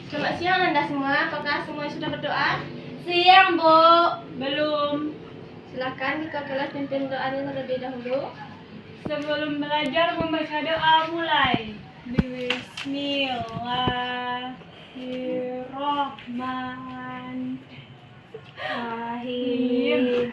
Selamat siang Anda semua, apakah semua sudah berdoa? Siang, Bu. Belum. Silakan di kelas pimpin doanya terlebih dahulu. Sebelum belajar membaca doa mulai. Bismillahirrahmanirrahim.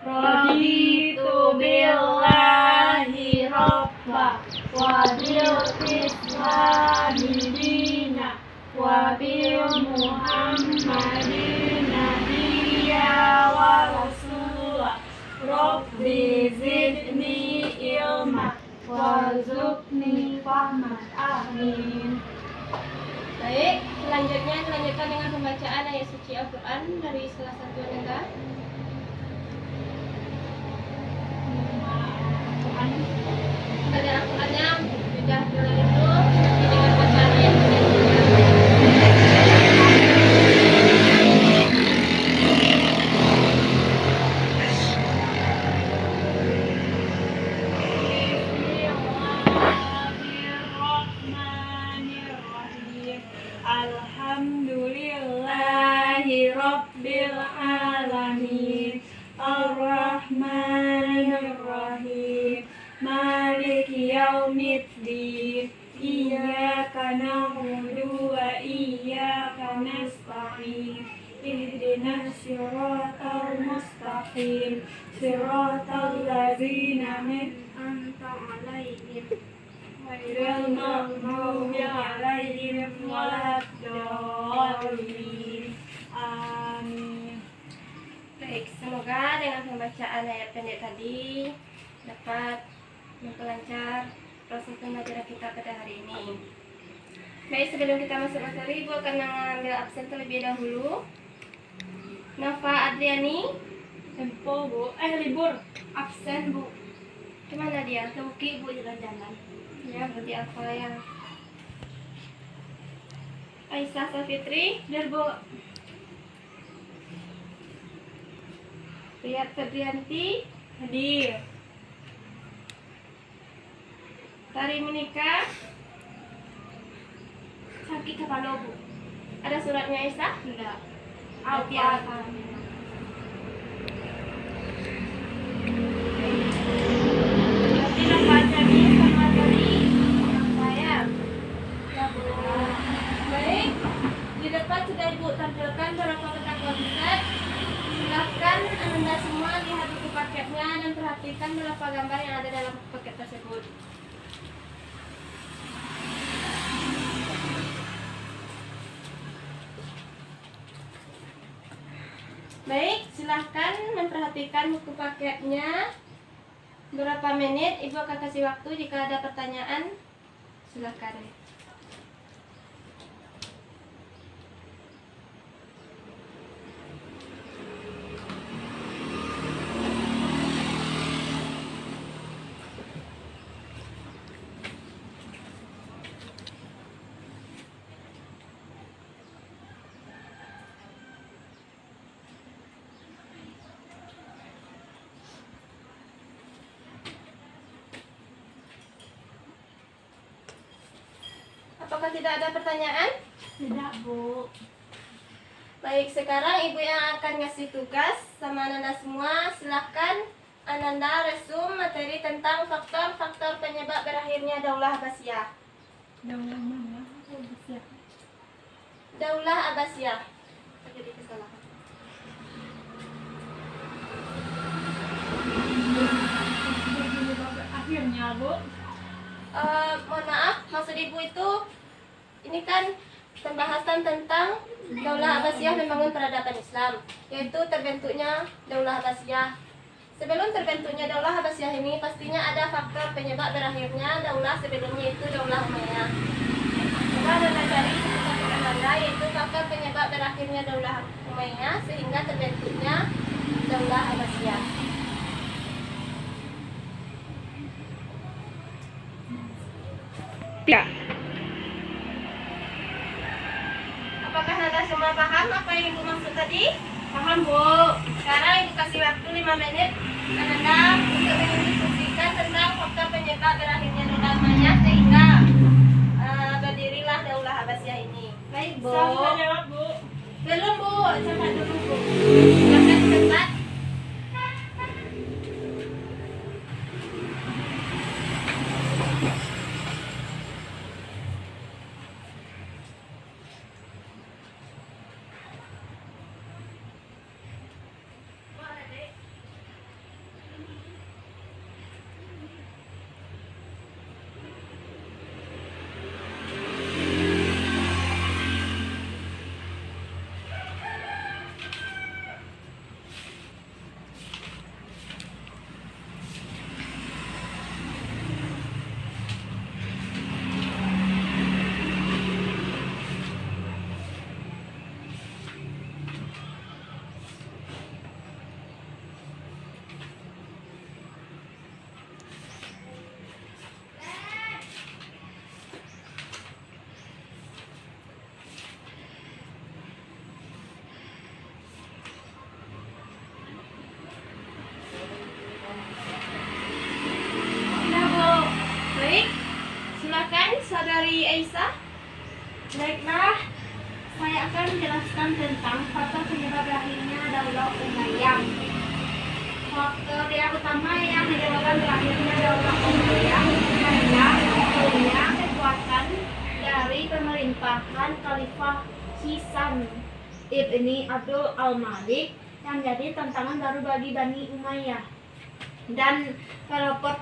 Raditu billahi rabba wa bil islami dina wa bil muhammadin nabiyya wa rasulah. Rabbi zidni ilma warzuqni fahman. Amin. Baik, selanjutnya dilanjutkan dengan pembacaan ayat suci Al-Quran dari salah satu negara. Dari Al-Qurannya sudah mulai itu dengan bacaan ayat Bismillahirrahmanirrahim. Alhamdulillahi rabbil alamin. Ar-Rahmanir-Rahim. Maliki yaumiddin. Iyyaka na'budu wa iyyaka nasta'in. Ihdinas siratal mustaqim. Siratal ladzina an'amta 'alaihim ghairil maghdubi 'alaihim waladdallin. Amin. Baik, semoga dengan pembacaan ayat pendek tadi dapat memperlancar proses pembelajaran kita pada hari ini. Baik, sebelum kita masuk materi, Ibu akan mengambil absen terlebih dahulu. Nafa Adriani, Tempo, Bu. Libur. absen, Bu. Kemana dia? Ke Uki, Bu, jalan-jalan. Ya, berarti apa ya? Aisyah Safitri, Biar, Bu. Riyad Febrianti, Hadir. Tari menikah. Sakit kepala, Bu. Ada suratnya Aisyah? Enggak. Berarti Apa? apa? Berarti Nafa Jami sama dari saya. Ya, Bu. Baik, di depan sudah Ibu tampilkan beberapa letak konsep. Silakan Anda semua lihat buku paketnya dan perhatikan beberapa gambar yang ada dalam paket tersebut. Baik, silahkan memperhatikan buku paketnya. Berapa menit Ibu akan kasih waktu jika ada pertanyaan. Silahkan. Apakah tidak ada pertanyaan? Tidak, Bu. Baik, sekarang Ibu yang akan ngasih tugas sama Ananda semua. Silahkan Ananda resum materi tentang faktor-faktor penyebab berakhirnya Daulah Abbasiyah. Daulah mana? Bisa. Daulah Abbasiyah. Terjadi kesalahan. Akhirnya, Bu. Mohon maaf, maksud Ibu itu ini kan pembahasan tentang Daulah Abbasiyah membangun peradaban Islam, yaitu terbentuknya Daulah Abbasiyah. Sebelum terbentuknya Daulah Abbasiyah ini pastinya ada faktor penyebab berakhirnya daulah sebelumnya, itu Daulah Umayyah. Coba Anda cari buku Anda, yaitu faktor penyebab berakhirnya Daulah Umayyah sehingga terbentuknya Daulah Abbasiyah. Ya. Apakah Anda semua paham apa yang Ibu maksud tadi? Paham, Bu. Sekarang Ibu kasih waktu 5 menit Anda untuk mendiskusikan tentang faktor penyebab berakhirnya Daulah Umayyah sehingga berdirilah Daulah Abbasiyah ini. Baik, Bu. Saya jawab, Bu. Belum, Bu. Coba dulu, Bu. Silakan cepat. Sudah, Bu. Baik. Silakan Saudari Aisyah. Baiklah, saya akan menjelaskan tentang faktor penyebab berakhirnya Daulah Umayyah. Faktor yang utama yang menyebabkan berakhirnya Daulah Umayyah adalah turunnya kekuatan dari pemerintahan Khalifah Hisam ibni Abdul Al-Malik yang menjadi tantangan baru bagi Bani Umayyah. Dan pelopor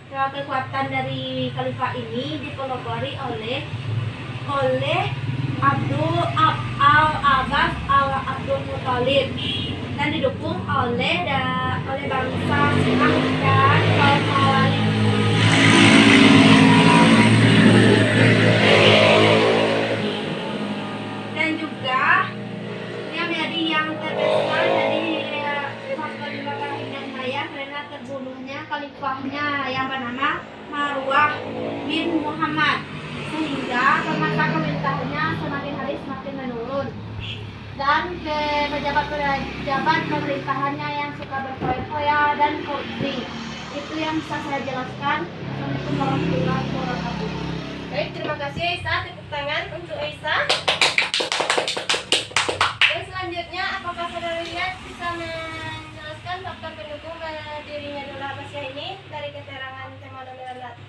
kekuatan dari khalifah ini dipelopori oleh Al-Abbas Al-Abdul Muthalib dan didukung oleh bangsa Sinang dan kaum Mawali. Dan juga yang menjadi yang terbesar dari faktor berakhirnya Umayyah karena terbunuhnya khalifahnya yang bernama Marwah bin Muhammad, sehingga masa pemerintahannya semakin hari semakin menurun dan pejabat pemerintahannya yang suka berfoya-foya dan korupsi. Itu yang bisa saya jelaskan. Assalamualaikum warahmatullahi wabarakatuh. Baik, terima kasih Aisyah. Tepuk tangan untuk Aisyah. Dan selanjutnya, apakah saudara lihat bisa menjelaskan faktor pendukung berdirinya Daulah Abbasiyah ini dari keterangan tema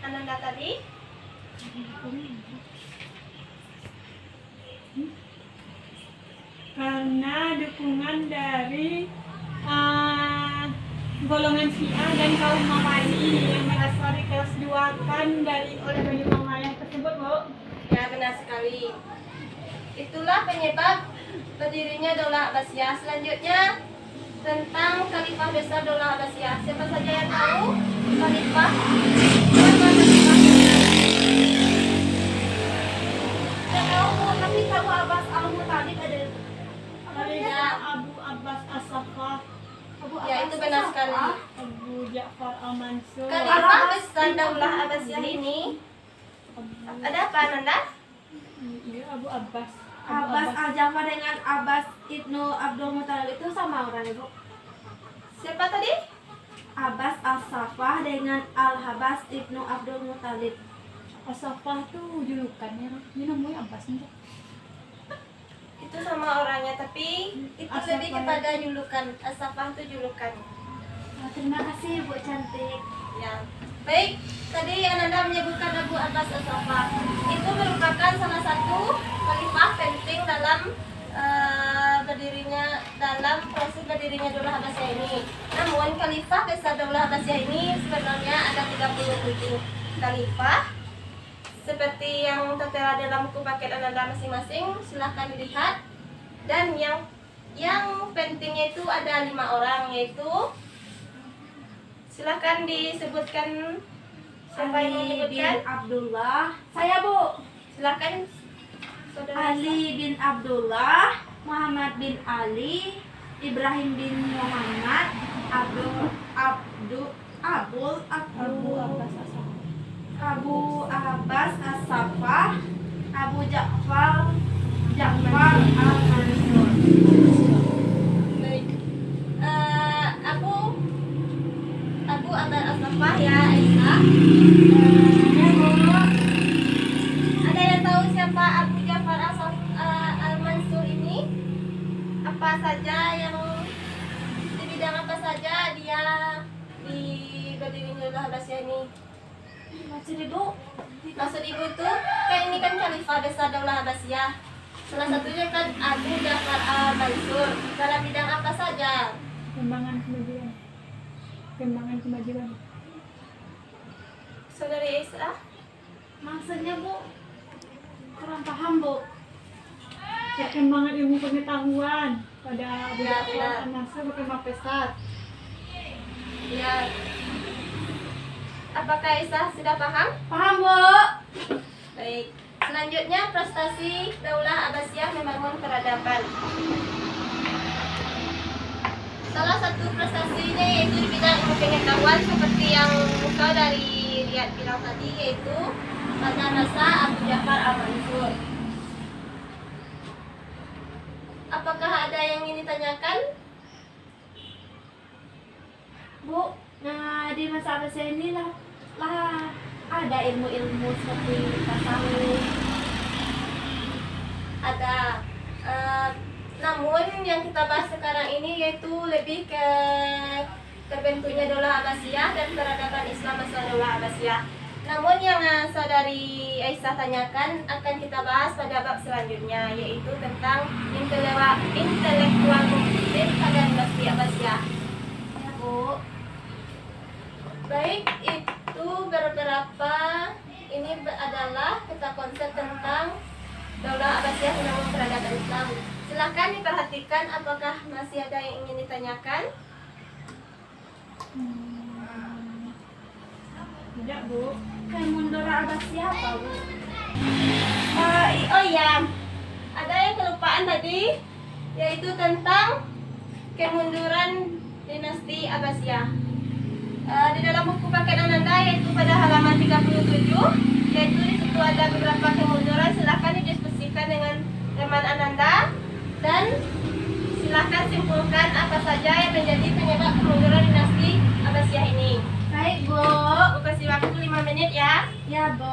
Ananda tadi? Karena dukungan dari golongan Syiah dan kaum Mawali yang merasa dikelas-duakan oleh Bani Umayyah tersebut, Bu. Ya, benar sekali. Itulah penyebab berdirinya Daulah Abbasiyah. Selanjutnya, tentang Khalifah besar Daulah Abbasiyah. Siapa saja yang tahu Khalifah? Tidak tahu, tapi tahu Abbas Al-Muthalib ada. Khalifah Abu Abbas As-Saffah, Ya, itu benar sekali. Abu Ja'far Al-Mansur, Khalifah besar Daulah Abbasiyah ini ada apa, Nanda? Abu Abbas. Abbas Al-Ja'far dengan Abbas Ibnu Abdul Muthalib itu sama orangnya, Bu. Siapa tadi? Abbas Al-Saffah dengan Al-Habas Ibnu Abdul Muthalib. As-Saffah tuh julukannya, ini namanya Abbas enggak? Itu sama orangnya, tapi itu As-Saffah lebih kepada julukan. As-Saffah itu julukan. Terima kasih, Bu cantik. Ya. Baik, tadi Ananda menyebutkan Abu Abbas As-Saffah. Itu merupakan salah satu khalifah penting dalam proses berdirinya Daulah Abbasiyah ini. Namun khalifah besar Daulah Abbasiyah ini sebenarnya ada 37 khalifah. Seperti yang tertera dalam buku paket Ananda masing-masing, silahkan dilihat. Dan yang pentingnya itu ada 5 orang, yaitu silahkan disebutkan siapa yang mau Ali bin menyebutkan. Abdullah. Saya, Bu. Silahkan saudara. Ali bin Abdullah, Muhammad bin Ali, Ibrahim bin Muhammad, Abu Abbas As-Saffah, Abu Ja'far Al-Mansur. Baik. Abu Abbas As-Saffah ya, Aisyah. Ada yang tahu siapa Abu Ja'far apa saja yang di bidang apa saja dia di berdirinya Daulah Abbasiyah ini? Maksud ibu? Maksud ibu itu kan ini kan khalifah besar Daulah Abbasiyah. Salah satunya kan Abu Ja'far al-Mansur. Dalam bidang apa saja? Kembangan kemajuan. Saudari Isra? Maksudnya bu? Kurang paham bu. Perkembangan ilmu pengetahuan pada Abu Ya, Ja'far benar. al-Mansur berkembang pesat. Ya. Apakah Isra sudah paham? Paham bu? Baik. Selanjutnya prestasi Daulah Abbasiyah membangun peradaban. Salah satu prestasinya yaitu di bidang ilmu pengetahuan seperti yang saudari lihat bilang tadi, yaitu pada masa Abu Ja'far al-Mansur. Apakah ada yang ingin ditanyakan? Bu, nah di masa Abbasiyah ini lah ada ilmu-ilmu seperti tasawuf. Ada. Namun yang kita bahas sekarang ini yaitu lebih ke terbentuknya Daulah Abbasiyah dan peradaban Islam masa Daulah Abbasiyah. Namun yang saudari Aisyah tanyakan akan kita bahas pada bab selanjutnya, yaitu tentang intelektual muslim pada dinasti Abbasiyah. Ya bu. Baik, itu beberapa ini adalah kita konsep tentang Daulah Abbasiyah membangun peradaban Islam. Silakan diperhatikan apakah masih ada yang ingin ditanyakan. Tidak, Bu. Kemunduran Abbasiyah apa bu? Oh iya, ada yang kelupaan tadi, yaitu tentang kemunduran dinasti Abbasiyah. Di dalam buku paket Ananda, yaitu pada halaman 37, yaitu di situ ada beberapa kemunduran. Silakan didiskusikan dengan teman Ananda dan silakan simpulkan apa saja yang menjadi penyebab kemunduran dinasti Abbasiyah ini. Baik bu. Aku kasih waktu 5 menit ya. Ya bu.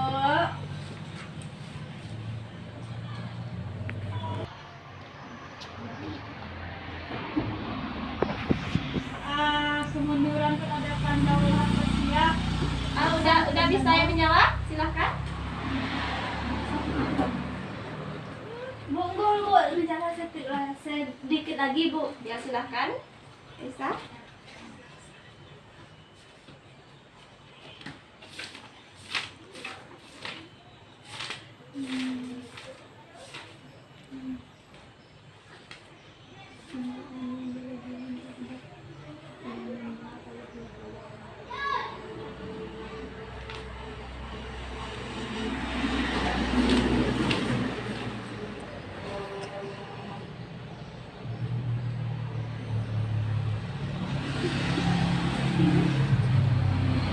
Kemunduran peradaban Daulah Abbasiyah. Udah bisa yang menjawab? Silakan. Bu, bicara sedikit lagi bu. Ya silakan. Bisa.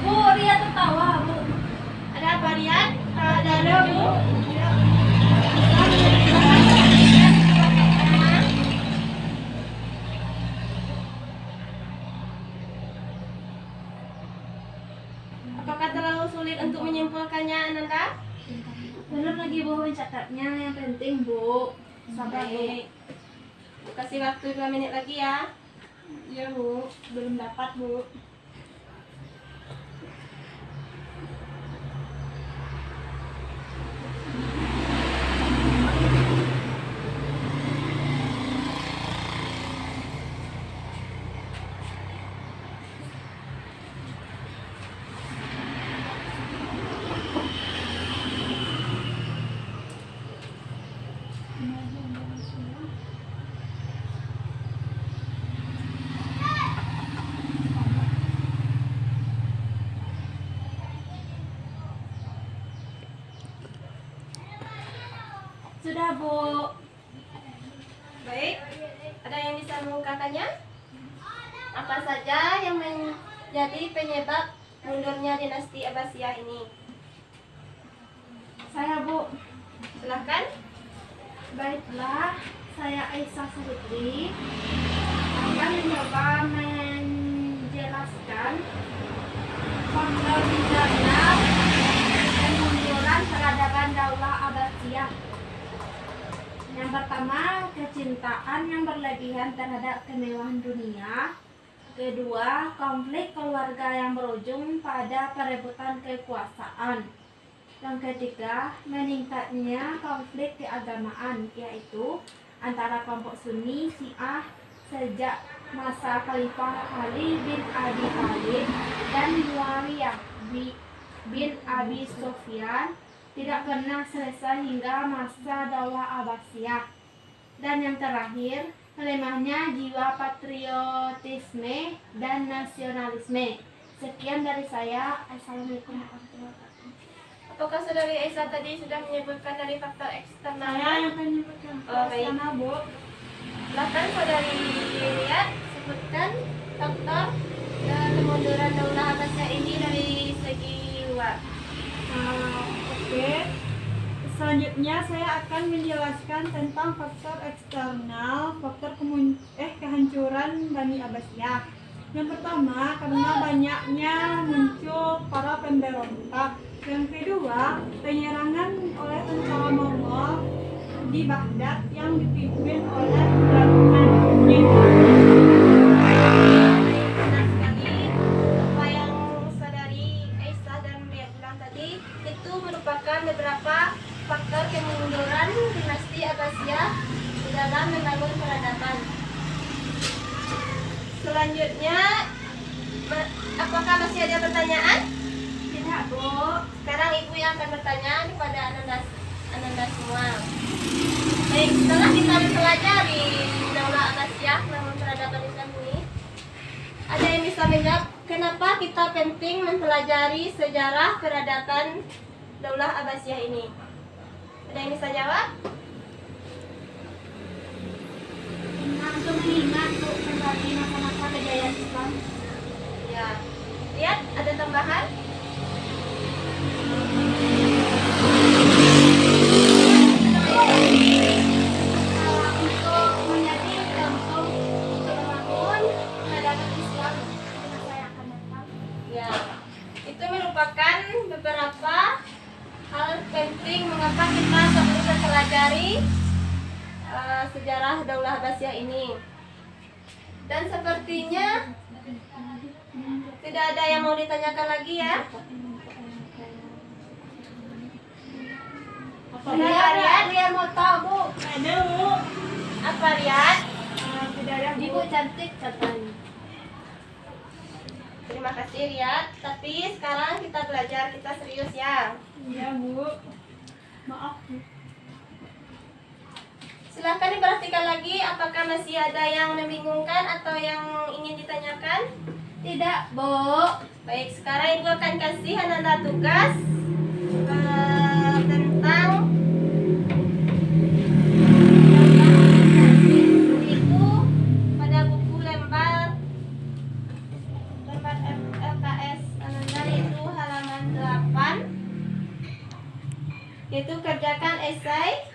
Bu, Ria tertawa bu. Ada apa Rian? Ada Bu. Apakah terlalu sulit untuk menyimpulkannya, Ananda? Belum lagi bu mencatatnya, yang penting bu. Sabar bu. Baik. Kasih waktu 2 menit lagi ya. Ya, Bu. Belum dapat, Bu. Sudah bu. Baik. Ada yang bisa mengungkapkannya? Apa saja yang menjadi penyebab mundurnya dinasti Abbasiyah ini? Saya bu. Silahkan. Baiklah, saya Aisyah Sahutri akan mencoba menjelaskan faktor bidangnya kemunduran peradaban Daulah Abbasiyah. Yang pertama, kecintaan yang berlebihan terhadap kemewahan dunia. Kedua, konflik keluarga yang berujung pada perebutan kekuasaan. Yang ketiga, meningkatnya konflik keagamaan, yaitu antara kelompok Sunni Syiah sejak masa Khalifah Ali bin Abi Thalib dan Muawiyah bin Abi Sufyan tidak pernah selesai hingga masa Daulah Abbasiyah. Dan yang terakhir, melemahnya jiwa patriotisme dan nasionalisme. Sekian dari saya. Assalamualaikum warahmatullahi wabarakatuh. Apakah saudari Aisyah tadi sudah menyebutkan dari faktor eksternal? Saya yang akan menyebutkan Oh, baik. sana, Bu. Silakan saudari lihat sebutkan faktor kemunduran Daulah Abbasiyah ini dari segi luar. Oke. Selanjutnya saya akan menjelaskan tentang faktor eksternal, faktor kehancuran Bani Abbasiyah. Yang pertama, karena banyaknya muncul para pemberontak. Yang kedua, penyerangan oleh tentara Mongol di Baghdad yang dipimpin oleh Burhanuddin. Benar sekali apa yang saudari Aisyah dan Ria bilang tadi, itu merupakan beberapa faktor kemunduran dinasti Abbasiyah di dalam membangun peradaban. Selanjutnya, apakah masih ada pertanyaan? Tidak, Bu. Sekarang ibu yang akan bertanya kepada Ananda semua. Baik, setelah kita mempelajari Daulah Abbasiyah membangun peradaban Islam ini, ada yang bisa menjawab kenapa kita penting mempelajari sejarah peradaban Daulah Abbasiyah ini? Ada yang bisa jawab? Untuk mengingat, Bu, kembali masa-masa kejayaan Islam. Ya. Lihat, ada tambahan? Untuk menjadi contoh untuk membangun peradaban Islam di masa yang akan datang. Ya. Itu merupakan beberapa hal penting mengapa kita perlu mempelajari sejarah Daulah Abbasiyah ini. Dan sepertinya tidak ada yang mau ditanyakan lagi ya. Dia mau tahu, Bu. Ada, Bu. Apa Rian? Tidak ada, Ibu Bu. cantik katanya. Terima kasih Rian. Tapi sekarang kita belajar, kita serius ya. Iya, Bu. Maaf, Bu. Silahkan diperhatikan lagi apakah masih ada yang membingungkan atau yang ingin ditanyakan. Tidak, Bu. Baik, sekarang Ibu akan kasih Ananda tugas tentang itu pada buku lembar LKS Ananda itu halaman 8, yaitu kerjakan esai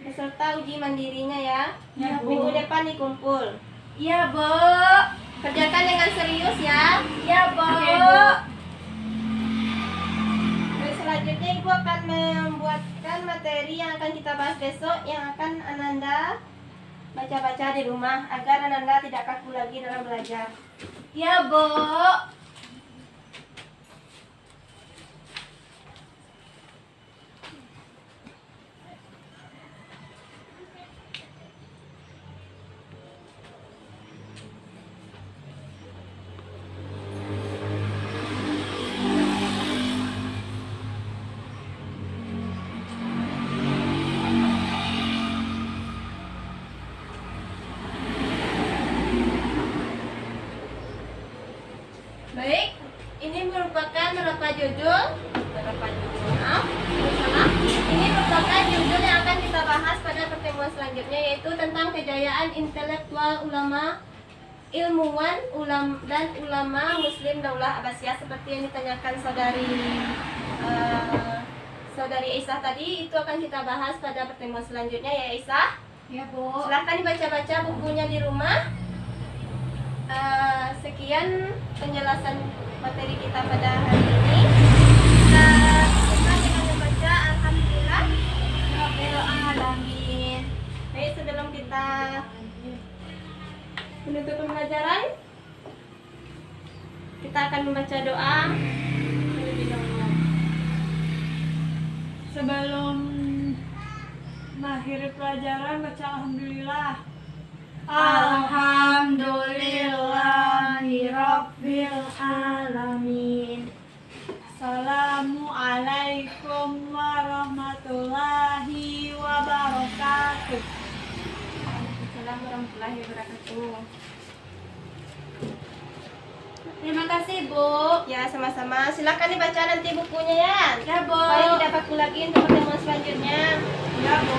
beserta uji mandirinya ya. Ya, Bu. Minggu depan dikumpul. Iya, Bu. Kerjakan dengan serius ya. Iya, Bu. Oke, Bu. Terus selanjutnya Ibu akan membuatkan materi yang akan kita bahas besok, yang akan Ananda baca-baca di rumah agar Ananda tidak kaku lagi dalam belajar. Iya, Bu. Baik, ini merupakan berapa judul? Maaf, salah. Ini merupakan judul yang akan kita bahas pada pertemuan selanjutnya, yaitu tentang kejayaan intelektual ulama, ilmuwan, dan ulama Muslim Daulah Abbasiyah seperti yang ditanyakan saudari Aisyah tadi. Itu akan kita bahas pada pertemuan selanjutnya ya Aisyah. Iya, Bu. Silahkan dibaca-baca bukunya di rumah. Sekian penjelasan materi kita pada hari ini. Kita dengan membaca kita menutup pembelajaran, kita akan membaca doa terlebih dahulu. Sebelum mengakhiri pelajaran, baca alhamdulillah. Alhamdulillahirabbil alamin. Assalamualaikum warahmatullahi wabarakatuh. Assalamualaikum warahmatullahi wabarakatuh. Terima kasih, Bu. Ya, sama-sama. Silakan dibaca nanti bukunya ya. Ya, Bu. Supaya tidak baku lagi untuk pertemuan selanjutnya. Ya, Bu.